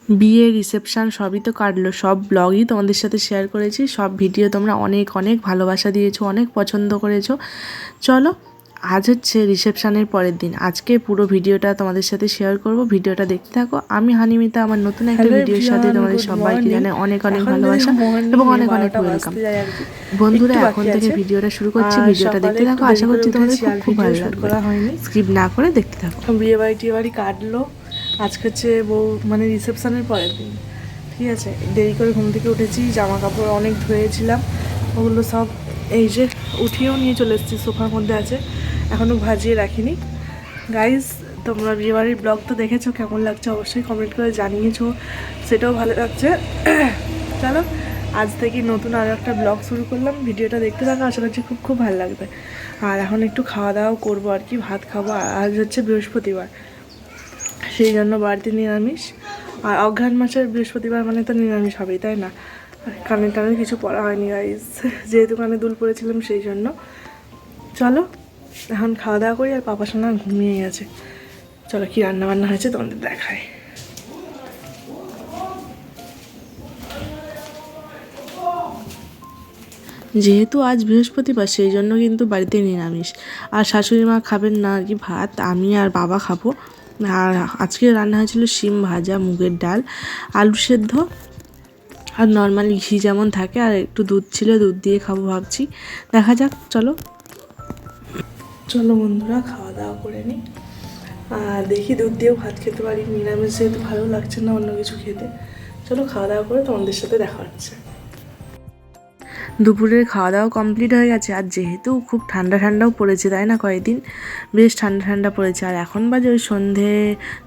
বিয়ে রিসেপশান সবই তো কাটলো, সব ব্লগই তোমাদের সাথে শেয়ার করেছি। সব ভিডিও তোমরা অনেক অনেক ভালোবাসা দিয়েছো, অনেক পছন্দ করেছো। চলো, আজ হচ্ছে রিসেপশানের পরের দিন। আজকে পুরো ভিডিওটা তোমাদের সাথে শেয়ার করব, ভিডিওটা দেখতে থাকো। আমি হানিমিতা, আমার নতুন একটা ভিডিওর সাথে তোমাদের সবাইকে জানাই অনেক অনেক ভালোবাসা এবং অনেক অনেক ওয়েলকাম। বন্ধুরা, এখন থেকে ভিডিওটা শুরু করছি, ভিডিওটা দেখতে থাকো। আশা করছি তোমাদের খুব খুব ভালো লাগবে। স্কিপ না করে দেখতে থাকো। বিয়ে বাড়ি কাটলো। আজকে হচ্ছে মানে রিসেপশনের পরের দিন, ঠিক আছে। দেরি করে ঘুম থেকে উঠেছি, জামা কাপড় অনেক ধুয়েছিলাম, ওগুলো সব এই যে উঠিয়েও নিয়ে চলে এসেছি, সোফার মধ্যে আছে, এখনও ভাজিয়ে রাখিনি। গাইজ, তোমরা বিয়েবাড়ির ব্লগ তো দেখেছো, কেমন লাগছে অবশ্যই কমেন্ট করে জানিয়েছো, সেটাও ভালো লাগছে। চলো, আজ থেকে নতুন আরও একটা ব্লগ শুরু করলাম, ভিডিওটা দেখতে থাকো, আশা করছি খুব খুব ভালো লাগবে। আর এখন একটু খাওয়া দাওয়া করবো আর কি, ভাত খাবো। আজ হচ্ছে বৃহস্পতিবার, সেই জন্য বাড়িতে নিরামিষ। আর অঘ্রাণ মাসের বৃহস্পতিবার মানে তো নিরামিষ হবেই, তাই না? কানে টানে কিছু পড়া হয়নি গাইজ, যেহেতু কানে দুল পড়েছিলাম সেই জন্য। চলো, এখন খাওয়া দাওয়া করি। আর পাপা সোনা ঘুমিয়ে গেছে। চলো, কি রান্না বান্না হয়েছে তোমাদের দেখায়। যেহেতু আজ বৃহস্পতিবার, সেই জন্য কিন্তু বাড়িতে নিরামিষ। আর শাশুড়ি মা খাবেন না আর কি ভাত, আমি আর বাবা খাবো। আর আজকে রান্না হয়েছিল শিম ভাজা, মুগের ডাল, আলু সেদ্ধ আর নর্মালি ঘি যেমন থাকে, আর একটু দুধ ছিল, দুধ দিয়ে খাবো ভাবছি। দেখা যাক, চলো। চলো বন্ধুরা, খাওয়া দাওয়া করে নিই। আর দেখি দুধ দিয়েও ভাত খেতে পারি, নিরামিষ যেহেতু ভালো লাগছে না অন্য কিছু খেতে। চলো, খাওয়া দাওয়া করে তোমাদের সাথে দেখা হচ্ছে। দুপুরের খাওয়া দাওয়া কমপ্লিট হয়ে গেছে। আর যেহেতু খুব ঠান্ডা ঠান্ডাও পড়েছে, তাই না, কয়েকদিন বেশ ঠান্ডা ঠান্ডা পড়েছে। আর এখন বাজে ওই সন্ধে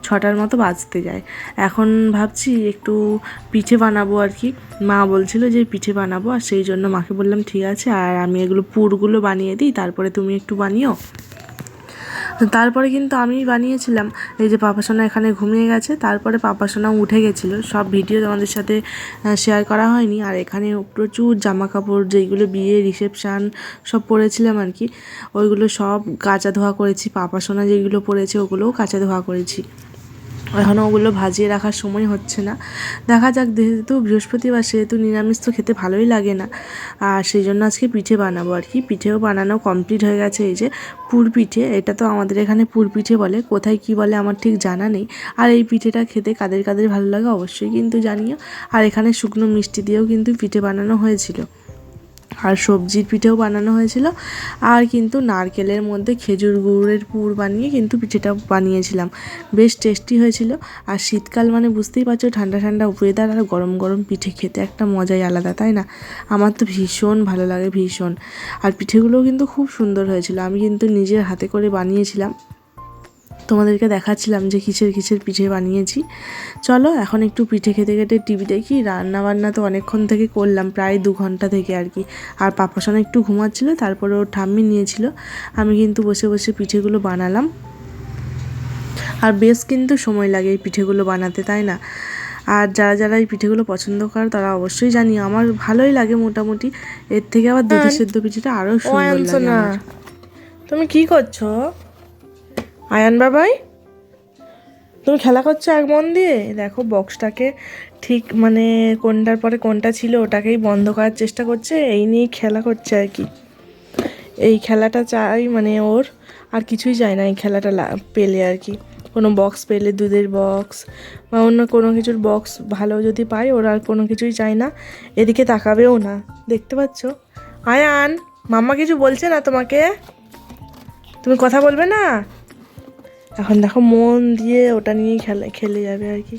6টার মতো বাজতে যায়। এখন ভাবছি একটু পিঠে বানাবো আর কি। মা বলছিল যে পিঠে বানাবো, আর সেই জন্য মাকে বললাম ঠিক আছে, আর আমি এগুলো পুরগুলো বানিয়ে দিই, তারপরে তুমি একটু বানিও। তারপরে কিন্তু আমি বানিয়েছিলাম। এই যে পাপাসোনা এখানে ঘুমিয়ে গেছে, তারপরে পাপাসোনাও উঠে গেছিলো। সব ভিডিও তোমাদের সাথে শেয়ার করা হয়নি। আর এখানে প্রচুর জামা কাপড়, যেইগুলো বিয়ে রিসেপশান সব পরেছিলাম আর কি, ওইগুলো সব কাচা ধোয়া করেছি। পাপাসোনা যেগুলো পরেছে ওগুলোও কাচা ধোয়া করেছি। এখনও ওগুলো ভাজিয়ে রাখার সময় হচ্ছে না। দেখা যাক, যেহেতু বৃহস্পতিবার, সেহেতু নিরামিষ তো খেতে ভালোই লাগে না। আর সেই জন্য আজকে পিঠে বানাবো আর কি। পিঠেও বানানো কমপ্লিট হয়ে গেছে। এই যে পুর পিঠে, এটা তো আমাদের এখানে পুর পিঠে বলে, কোথায় কি বলে আমার ঠিক জানা নেই। আর এই পিঠেটা খেতে কাদের কাদের ভালো লাগে অবশ্যই কিন্তু জানিও। আর এখানে শুকনো মিষ্টি দিয়েও কিন্তু পিঠে বানানো হয়েছিল, আর সবজির পিঠেও বানানো হয়েছিল। আর কিন্তু নারকেলের মধ্যে খেজুর গুড়ের পুর বানিয়ে কিন্তু পিঠেটা বানিয়েছিলাম, বেশ টেস্টি হয়েছিল। আর শীতকাল মানে বুঝতেই পারছো, ঠান্ডা ঠান্ডা ওয়েদার, আর গরম গরম পিঠে খেতে একটা মজাই আলাদা, তাই না? আমার তো ভীষণ ভালো লাগে, ভীষণ। আর পিঠেগুলোও কিন্তু খুব সুন্দর হয়েছিল, আমি কিন্তু নিজের হাতে করে বানিয়েছিলাম। তোমাদেরকে দেখাচ্ছিলাম যে কিসের কিসের পিঠে বানিয়েছি। চলো, এখন একটু পিঠে খেতে খেতে টিভি দেখি। রান্না বান্না তো অনেকক্ষণ থেকে করলাম, প্রায় 2 ঘন্টা থেকে আর কি। আর পাপাসোনা একটু ঘুমাচ্ছিলো, তারপরে ওর ঠাম্মি নিয়েছিল। আমি কিন্তু বসে বসে পিঠেগুলো বানালাম। আর বেশ কিন্তু সময় লাগে এই পিঠেগুলো বানাতে, তাই না? আর যারা যারা এই পিঠেগুলো পছন্দ করে তারা অবশ্যই জানি, আমার ভালোই লাগে মোটামুটি। এর থেকে আবার দুধের সেদ্ধ পিঠেটা আরও সুন্দর লাগে আমার। তুমি কি করছো আয়ান বাবাই? তুমি খেলা করছো এক মন দিয়ে। দেখো, বক্সটাকে ঠিক মানে কোনটার পরে কোনটা ছিল ওটাকেই বন্ধ করার চেষ্টা করছে, এই নিয়েই খেলা করছে আর কি। এই খেলাটা চাই মানে ওর, আর কিছুই চাই না এই খেলাটা পেলে আর কি। কোনো বক্স পেলে, দুধের বক্স বা অন্য কোনো কিছুর বক্স ভালো যদি পাই, ওর আর কোনো কিছুই চাই না। এদিকে তাকাবেও না, দেখতে পাচ্ছ? আয়ান, মাম্মা কিছু বলছে না তোমাকে? তুমি কথা বলবে না? এখন দেখো, মন দিয়ে ওটা নিয়েই খেলে যাবে আর কি।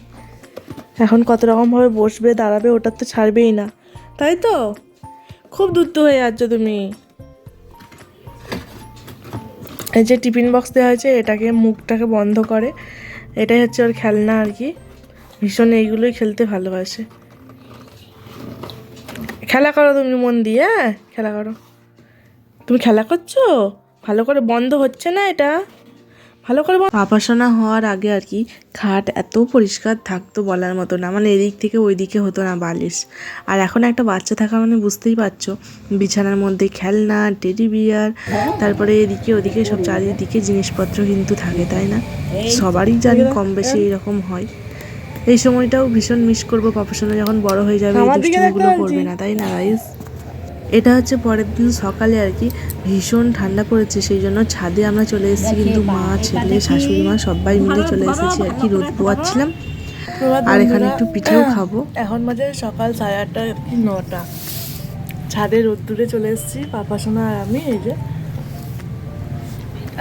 এখন কত রকমভাবে বসবে, দাঁড়াবে, ওটার তো ছাড়বেই না, তাই তো? খুব দুধ হয়ে যাচ্ছ তুমি। এই যে টিফিন বক্স দেওয়া হয়েছে, এটাকে মুখটাকে বন্ধ করে, এটাই হচ্ছে ওর খেলনা আর কি। ভীষণ এইগুলোই খেলতে ভালোবাসে। খেলা করো তুমি মন দিয়ে, হ্যাঁ খেলা করো। তুমি খেলা করছো ভালো করে, বন্ধ হচ্ছে না এটা, ভালো করে। পাপাসোনা হওয়ার আগে আর কি খাট এত পরিষ্কার থাকতো বলার মতো না, মানে এদিক থেকে ওই দিকে হতো না বালিশ। আর এখন একটা বাচ্চা থাকা মানে বুঝতেই পারছো, বিছানার মধ্যে খেলনা, টেডি বিয়ার, তারপরে এদিকে ওদিকে সব চারিদিকে জিনিসপত্র কিন্তু থাকে, তাই না? সবারই জানি কম বেশি এরকম হয়। এই সময়টাও ভীষণ মিস করবো, পাপাসোনা যখন বড় হয়ে যাবে এই আমার দিকে দেখতে দুষ্টুমিগুলো বলছি। করবে না, তাই না গাইস? এটা হচ্ছে পরের দিন সকালে আর কি, ভীষণ ঠান্ডা পড়েছে, সেই জন্য ছাদে আমরা চলে এসেছি, কিন্তু মা, ছেলে, শাশুড়ি মা সবাই মিলে চলে এসেছি আর কি, রোদ পোয়াচ্ছিলাম। আর এখানে একটু পিঠেও খাবো। এখন বাজে সকাল 8:30 কি 9টা। ছাদে রোদ্দুরে চলে এসেছি পাপাসোনা আর আমি। এই যে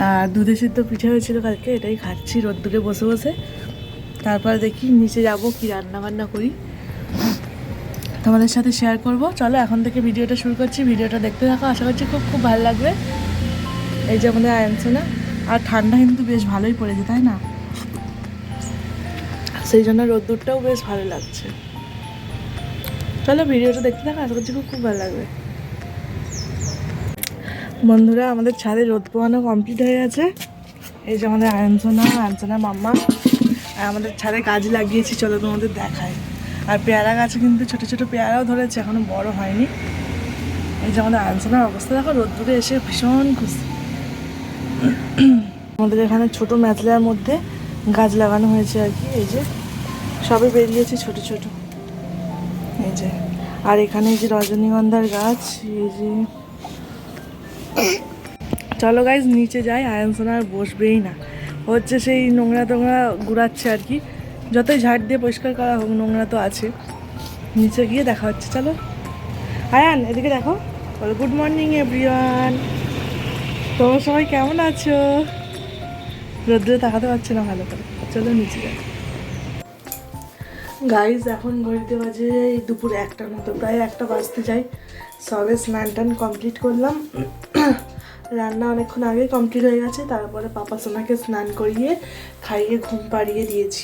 আর দুধে সিদ্ধ পিঠে হয়েছিল কালকে, এটাই খাচ্ছি রোদ্দুরে বসে বসে। তারপর দেখি নিচে যাব কি রান্না বান্না করি, তোমাদের সাথে শেয়ার করব। চলো এখন থেকে ভিডিওটা শুরু করছি, ভিডিওটা দেখতে থাকো, আশা করছি খুব খুব ভালো লাগবে। এই যে আমাদের আয়নসোনা, আর ঠান্ডা কিন্তু বেশ ভালোই পড়েছে তাই না, সেই জন্য রোদ্দুরটাও বেশ ভালো লাগছে। চলো ভিডিওটা দেখতে থাকো, আশা করছি খুব খুব ভালো লাগবে। বন্ধুরা, আমাদের ছাদে রোদ পোয়ানো কমপ্লিট হয়ে গেছে। এই যে আমাদের আয়নসোনা মাম্মা, আর আমাদের ছাদে গাছ লাগিয়েছি, চলো তোমাদের দেখায়। আর পেয়ারা গাছে কিন্তু ছোটো ছোটো পেয়ারাও ধরেছে, এখনো বড় হয়নি। এই যে আমাদের আয়নসোনার অবস্থা দেখো, রোদ্দুরে এসে ভীষণ খুশি। আমাদের এখানে ছোট ম্যাচলার মধ্যে গাছ লাগানো হয়েছে আর কি, এই যে সবে বেরিয়েছে ছোট ছোট, এই যে। আর এখানে এই যে রজনীগন্ধার গাছ, এই যে। চলো গাইজ নিচে যাই, আয়নসোনা আর বসবেই না, হচ্ছে সেই নোংরা টোংরা ঘুরাচ্ছে আর কি, যতই ঝাড় দিয়ে পরিষ্কার করা হোক নোংরা তো আছে। নিচে গিয়ে দেখা হচ্ছে, চলো। আয়ান এদিকে দেখো, বলো গুড মর্নিং এভরিওয়ান, তোমরা সবাই কেমন আছো? রোদ্রে তাকাতে পারছে না ভালো করে, চলো নিচে যাই। গাইজ এখন ঘড়িতে বাজে এই দুপুর 1টার মতো, প্রায় 1টা বাজতে যাই। সবে স্নান টান কমপ্লিট করলাম, রান্না অনেকক্ষণ আগে কমপ্লিট হয়ে গেছে। তারপরে পাপাসোনাকে স্নান করিয়ে খাইয়ে ঘুম পাড়িয়ে দিয়েছি।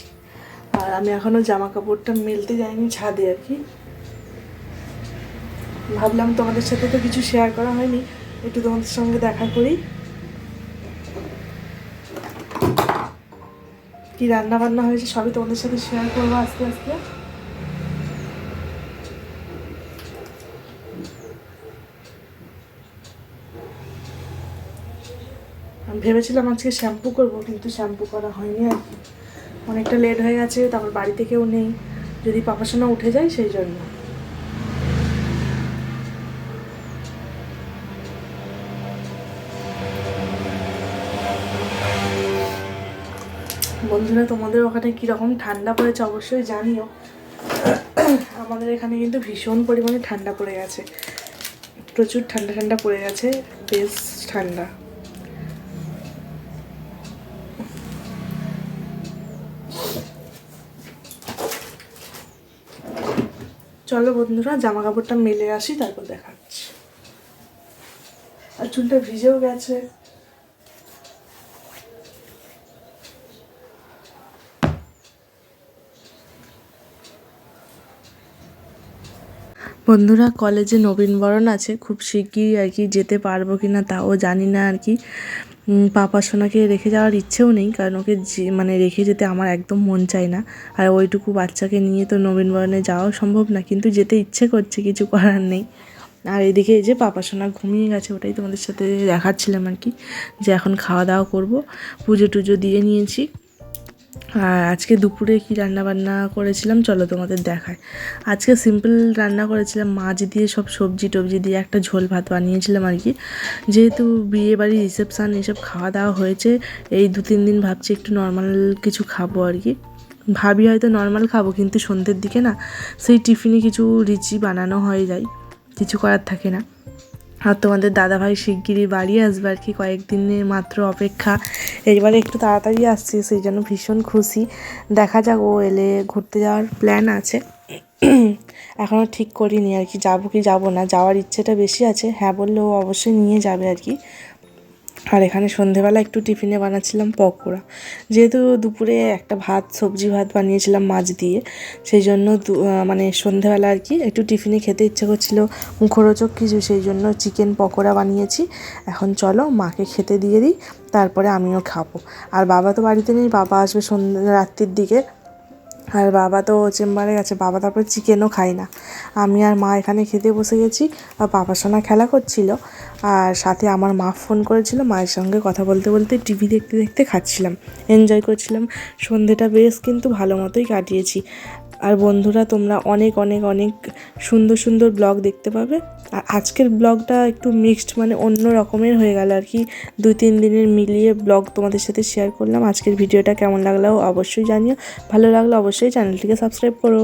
আর আমি এখনও জামা কাপড়টা মেলতে যাইনি ছাদে আর কি, ভাবলাম তোমাদের সাথে তো কিছু শেয়ার করা হয়নি, একটু তোমাদের সঙ্গে দেখা করি। কি রান্না বান্না হয়েছে সবই তোমাদের সাথে শেয়ার করবো আস্তে আস্তে। আমি ভেবেছিলাম আজকে শ্যাম্পু করবো, কিন্তু শ্যাম্পু করা হয়নি আর কি, অনেকটা লেট হয়ে গেছে। তারপর বাড়িতে কেউ নেই, যদি পাপাসোনা উঠে যায় সেই জন্য। বন্ধুরা, তোমাদের ওখানে কীরকম ঠান্ডা পড়েছে অবশ্যই জানিও। আমাদের এখানে কিন্তু ভীষণ পরিমাণে ঠান্ডা পড়ে গেছে, প্রচুর ঠান্ডা ঠান্ডা পড়ে গেছে, বেশ ঠান্ডা। চলো বন্ধুরা, জামা কাপড়টা মেলে আসি, তারপর দেখাচ্ছি। আর চুলটা ভিজেও গেছে। বন্ধুরা, কলেজে নবীনবরণ আছে, খুব শিগগিরই আর কি, যেতে পারবো কি না তাও জানি না আর কি। পাপাসোনাকে রেখে যাওয়ার ইচ্ছেও নেই, কারণ ওকে মানে রেখে যেতে আমার একদম মন চায় না। আর ওইটুকু বাচ্চাকে নিয়ে তো নবীনবরণে যাওয়াও সম্ভব না, কিন্তু যেতে ইচ্ছে করছে, কিছু করার নেই। আর এদিকে এই যে পাপাসোনা ঘুমিয়ে গেছে, ওটাই তোমাদের সাথে দেখাচ্ছিলাম আর কি, যে এখন খাওয়া দাওয়া করবো। পুজো টুজো দিয়ে নিয়েছি। আর আজকে দুপুরে কি রান্না বান্না করেছিলাম চলো তোমাদের দেখায়। আজকে সিম্পল রান্না করেছিলাম, মাছ দিয়ে সব সবজি টবজি দিয়ে একটা ঝোল ভাত বানিয়েছিলাম আর কি। যেহেতু বিয়ে বাড়ি রিসেপশান এসব খাওয়া দাওয়া হয়েছে, এই 2-3 দিন ভাবছি একটু নর্মাল কিছু খাবো আর কি। ভাবি হয়তো নর্মাল খাবো, কিন্তু সন্ধ্যের দিকে না সেই টিফিনে কিছু রিচি বানানো হয়ে যায়, কিছু করার থাকে না। আর তোমাদের দাদাভাই শিগগিরই বাড়ি আসবে আর কি, কয়েকদিনের মাত্র অপেক্ষা। এইবারে একটু তাড়াতাড়ি আসছে, সেই জন্য ভীষণ খুশি। দেখা যাক, ও এলে ঘুরতে যাওয়ার প্ল্যান আছে, এখনও ঠিক করিনি আর কি, যাবো কি যাবো না। যাওয়ার ইচ্ছেটা বেশি আছে, হ্যাঁ বললে ও অবশ্যই নিয়ে যাবে আর কি। আর এখানে সন্ধেবেলা একটু টিফিনে বানাচ্ছিলাম পকোড়া, যেহেতু দুপুরে একটা সবজি ভাত বানিয়েছিলাম মাছ দিয়ে, সেই জন্য মানে সন্ধেবেলা আর কি একটু টিফিনে খেতে ইচ্ছে করছিল, মুখরোচক কিছু, সেই জন্য চিকেন পকোড়া বানিয়েছি। এখন চলো মাকে খেতে দিয়ে দিই, তারপরে আমিও খাবো। আর বাবা তো বাড়িতে নেই, বাবা আসবে রাত্রির দিকে, আর বাবা তো চেম্বারে গেছে, বাবা তারপর চিকেনও খায় না। আমি আর মা এখানে খেতে বসে গেছি, আর বাবার সঙ্গে খেলা করছিল, আর সাথে আমার মা ফোন করেছিল, মায়ের সঙ্গে কথা বলতে বলতে টিভি দেখতে দেখতে খাচ্ছিলাম, এনজয় করছিলাম। সন্ধেটা বেশ কিন্তু ভালো মতোই কাটিয়েছি। আর বন্ধুরা, তোমরা অনেক অনেক অনেক সুন্দর সুন্দর ব্লগ দেখতে পাবে। আর আজকের ব্লগটা একটু মিক্সড, মানে অন্য রকমের হয়ে গেল আর কি। 2-3 দিনের মিলিয়ে ব্লগ তোমাদের সাথে শেয়ার করলাম। আজকের ভিডিওটা কেমন লাগলো অবশ্যই জানিও, ভালো লাগলে অবশ্যই চ্যানেলটিকে সাবস্ক্রাইব করো।